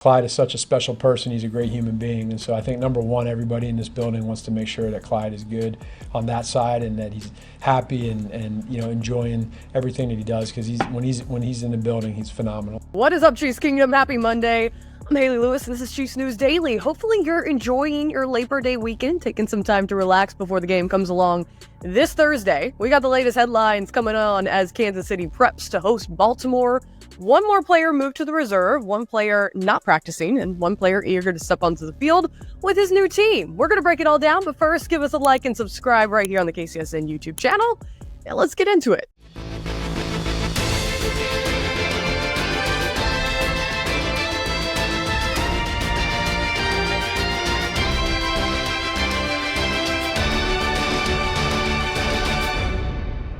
Clyde is such a special person. He's a great human being. And so I think, number one, everybody in this building wants to make sure that Clyde is good on that side and that he's happy and enjoying everything that he does, because when he's in the building, he's phenomenal. What is up, Chiefs Kingdom? Happy Monday. I'm Hayley Lewis, and this is Chiefs News Daily. Hopefully you're enjoying your Labor Day weekend, taking some time to relax before the game comes along this Thursday. We got the latest headlines coming on as Kansas City preps to host Baltimore. One more player moved to the reserve, one player not practicing, and one player eager to step onto the field with his new team. We're going to break it all down, but first, give us a like and subscribe right here on the KCSN YouTube channel, and let's get into it.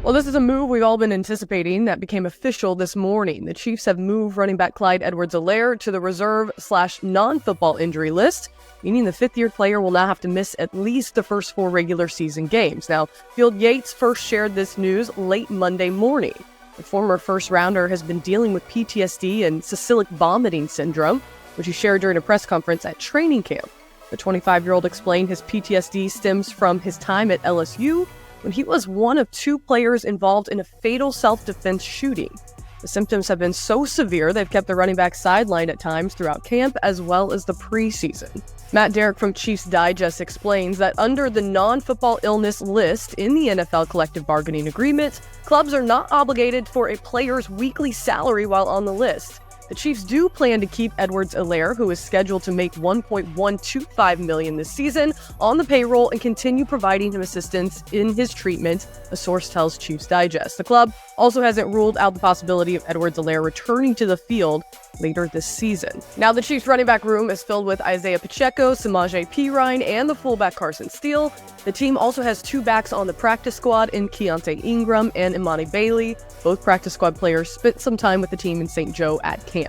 Well, this is a move we've all been anticipating that became official this morning. The Chiefs have moved running back Clyde Edwards-Helaire to the reserve/non-football injury list, meaning the fifth-year player will now have to miss at least the first 4 regular season games. Now, Field Yates first shared this news late Monday morning. The former first-rounder has been dealing with PTSD and cyclic vomiting syndrome, which he shared during a press conference at training camp. The 25-year-old explained his PTSD stems from his time at LSU, when he was one of 2 players involved in a fatal self-defense shooting. The symptoms have been so severe they've kept the running back sidelined at times throughout camp as well as the preseason. Matt Derrick from Chiefs Digest explains that under the non-football illness list in the NFL collective bargaining agreement, clubs are not obligated for a player's weekly salary while on the list. The Chiefs do plan to keep Edwards-Helaire, who is scheduled to make $1.125 million this season, on the payroll and continue providing him assistance in his treatment, a source tells Chiefs Digest. The club also hasn't ruled out the possibility of Edwards-Helaire returning to the field later this season. Now the Chiefs running back room is filled with Isaiah Pacheco, Samaje Perine, and the fullback Carson Steele. The team also has 2 backs on the practice squad in Keontae Ingram and Imani Bailey. Both practice squad players spent some time with the team in St. Joe at camp.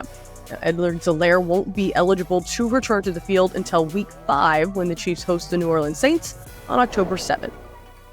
Now, Edwards-Helaire won't be eligible to return to the field until Week 5 when the Chiefs host the New Orleans Saints on October 7th.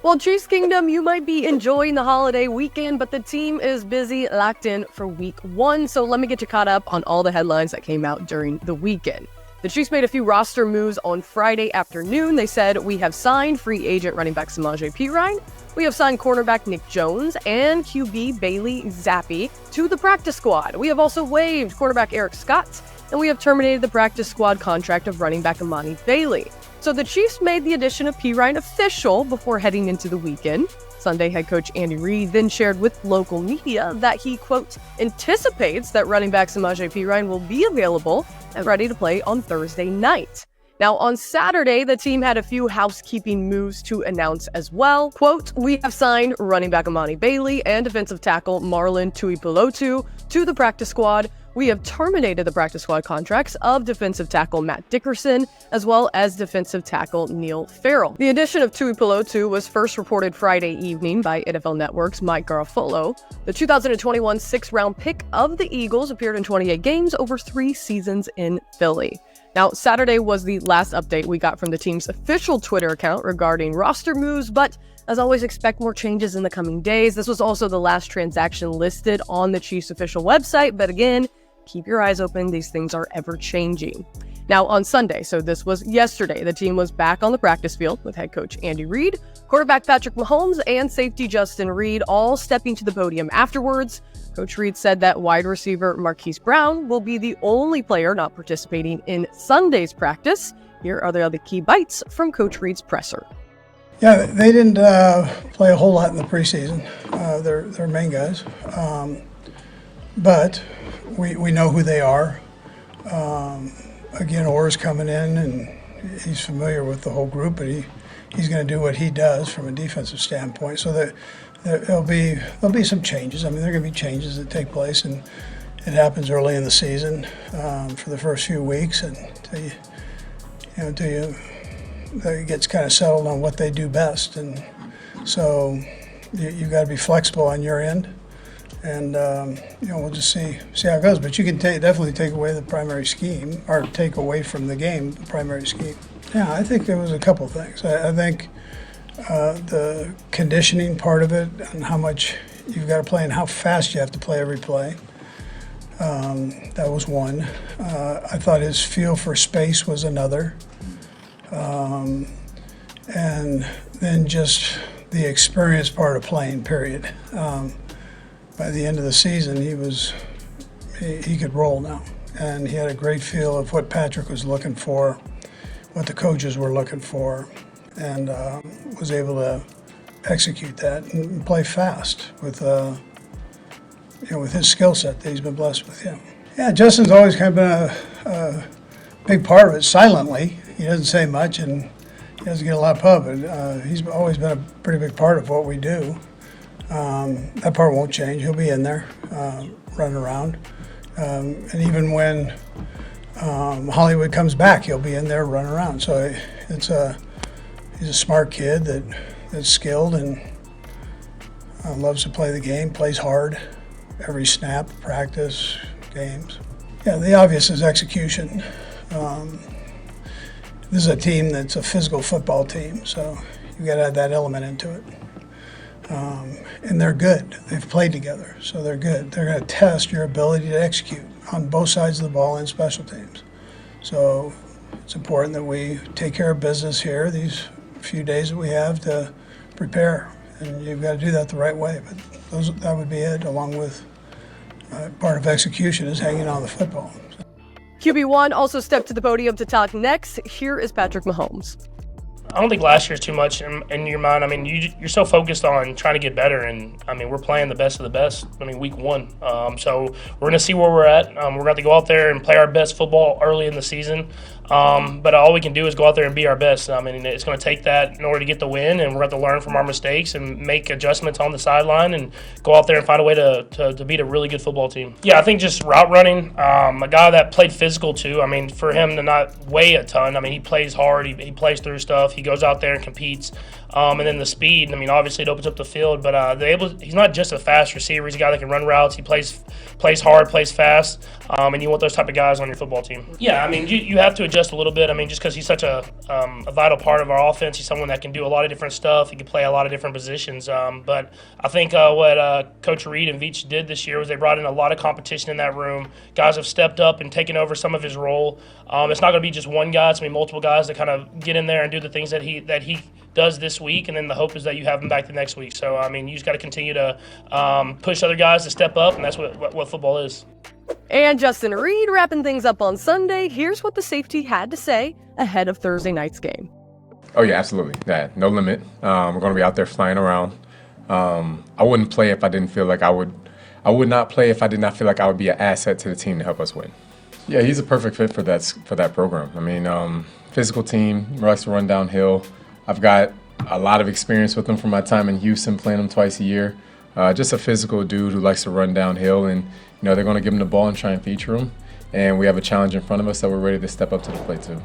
Well, Chiefs Kingdom, you might be enjoying the holiday weekend, but the team is busy, locked in for Week 1. So let me get you caught up on all the headlines that came out during the weekend. The Chiefs made a few roster moves on Friday afternoon. They said, we have signed free agent running back Samaje Perine. We have signed cornerback Nick Jones and QB Bailey Zappi to the practice squad. We have also waived quarterback Eric Scott, and we have terminated the practice squad contract of running back Imani Bailey. So the Chiefs made the addition of Perine official before heading into the weekend. Sunday head coach Andy Reid then shared with local media that he, quote, anticipates that running back Samaje Perine will be available and ready to play on Thursday night. Now, on Saturday, the team had a few housekeeping moves to announce as well. Quote, we have signed running back Imani Bailey and defensive tackle Marlon Tuipulotu to the practice squad. We have terminated the practice squad contracts of defensive tackle Matt Dickerson, as well as defensive tackle Neil Farrell. The addition of Tuipulotu was first reported Friday evening by NFL Network's Mike Garafolo. The 2021 6th-round pick of the Eagles appeared in 28 games over 3 seasons in Philly. Now, Saturday was the last update we got from the team's official Twitter account regarding roster moves, but as always, expect more changes in the coming days. This was also the last transaction listed on the Chiefs' official website, but again, keep your eyes open. These things are ever changing. Now, on Sunday, so this was yesterday, the team was back on the practice field with head coach Andy Reid, quarterback Patrick Mahomes, and safety Justin Reid all stepping to the podium afterwards. Coach Reid said that wide receiver Marquise Brown will be the only player not participating in Sunday's practice. Here are the other key bites from Coach Reid's presser. Yeah, they didn't play a whole lot in the preseason. They're main guys. But we know who they are. Again, Orr's coming in, and he's familiar with the whole group, but he's going to do what he does from a defensive standpoint. So that there'll be some changes. I mean, there are going to be changes that take place, and it happens early in the season for the first few weeks, and until it gets kind of settled on what they do best. And so you've got to be flexible on your end. And we'll just see how it goes. But you can definitely take away the primary scheme, or take away from the game the primary scheme. Yeah, I think there was a couple things. I think the conditioning part of it, and how much you've got to play and how fast you have to play every play. That was one. I thought his feel for space was another. And then just the experience part of playing, period. By the end of the season, he could roll now. And he had a great feel of what Patrick was looking for, what the coaches were looking for, and was able to execute that and play fast with with his skill set that he's been blessed with. Yeah, Justin's always kind of been a big part of it silently. He doesn't say much and he doesn't get a lot of pub, but he's always been a pretty big part of what we do. That part won't change. He'll be in there, running around. And even when Hollywood comes back, he'll be in there running around. So he's a smart kid that's skilled and loves to play the game, plays hard every snap, practice, games. Yeah, the obvious is execution. This is a team that's a physical football team, so you got to add that element into it. And they're good. They've played together, so they're good. They're going to test your ability to execute on both sides of the ball and special teams. So it's important that we take care of business here these few days that we have to prepare, and you've got to do that the right way. But that would be it, along with part of execution is hanging on the football. QB1 also stepped to the podium to talk next. Here is Patrick Mahomes. I don't think last year's too much in your mind. I mean, you're so focused on trying to get better, and I mean, we're playing the best of the best. I mean, week one. So we're gonna see where we're at. We're gonna have to go out there and play our best football early in the season. But all we can do is go out there and be our best. I mean, it's gonna take that in order to get the win, and we're gonna have to learn from our mistakes and make adjustments on the sideline and go out there and find a way to beat a really good football team. Yeah, I think just route running. A guy that played physical too. I mean, for him to not weigh a ton. I mean, he plays hard. He plays through stuff. He goes out there and competes. And then the speed, I mean, obviously it opens up the field, but he's not just a fast receiver. He's a guy that can run routes. He plays hard, plays fast, and you want those type of guys on your football team. Yeah, I mean, you have to adjust a little bit. I mean, just because he's such a vital part of our offense. He's someone that can do a lot of different stuff. He can play a lot of different positions. But I think what Coach Reid and Veach did this year was they brought in a lot of competition in that room. Guys have stepped up and taken over some of his role. It's not going to be just one guy. It's going to be multiple guys that kind of get in there and do the things that he does this week, and then the hope is that you have him back the next week. So, I mean, you just got to continue to push other guys to step up, and that's what football is. And Justin Reid wrapping things up on Sunday. Here's what the safety had to say ahead of Thursday night's game. Oh, yeah, absolutely. Yeah, no limit. We're going to be out there flying around. I wouldn't play if I didn't feel like I would not play if I did not feel like I would be an asset to the team to help us win. Yeah, he's a perfect fit for that program. I mean, physical team, likes to run downhill. I've got a lot of experience with him from my time in Houston, playing him twice a year. Just a physical dude who likes to run downhill, and they're going to give him the ball and try and feature him. And we have a challenge in front of us that we're ready to step up to the plate too.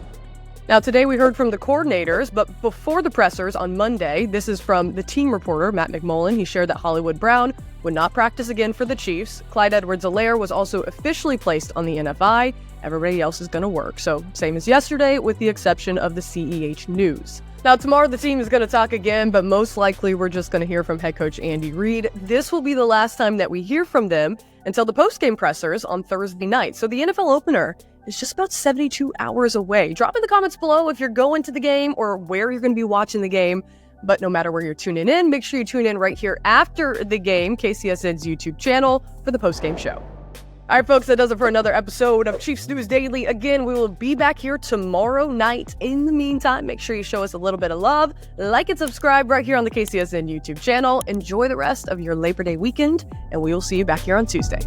Now, today we heard from the coordinators, but before the pressers on Monday, this is from the team reporter, Matt McMullen. He shared that Hollywood Brown would not practice again for the Chiefs. Clyde Edwards-Helaire was also officially placed on the NFI. Everybody else is going to work. So, same as yesterday, with the exception of the CEH News. Now, tomorrow the team is going to talk again, but most likely we're just going to hear from head coach Andy Reid. This will be the last time that we hear from them until the postgame pressers on Thursday night. So the NFL opener is just about 72 hours away. Drop in the comments below if you're going to the game or where you're going to be watching the game. But no matter where you're tuning in, make sure you tune in right here after the game, KCSN's YouTube channel, for the postgame show. All right, folks, that does it for another episode of Chiefs News Daily. Again, we will be back here tomorrow night. In the meantime, make sure you show us a little bit of love. Like and subscribe right here on the KCSN YouTube channel. Enjoy the rest of your Labor Day weekend, and we will see you back here on Tuesday.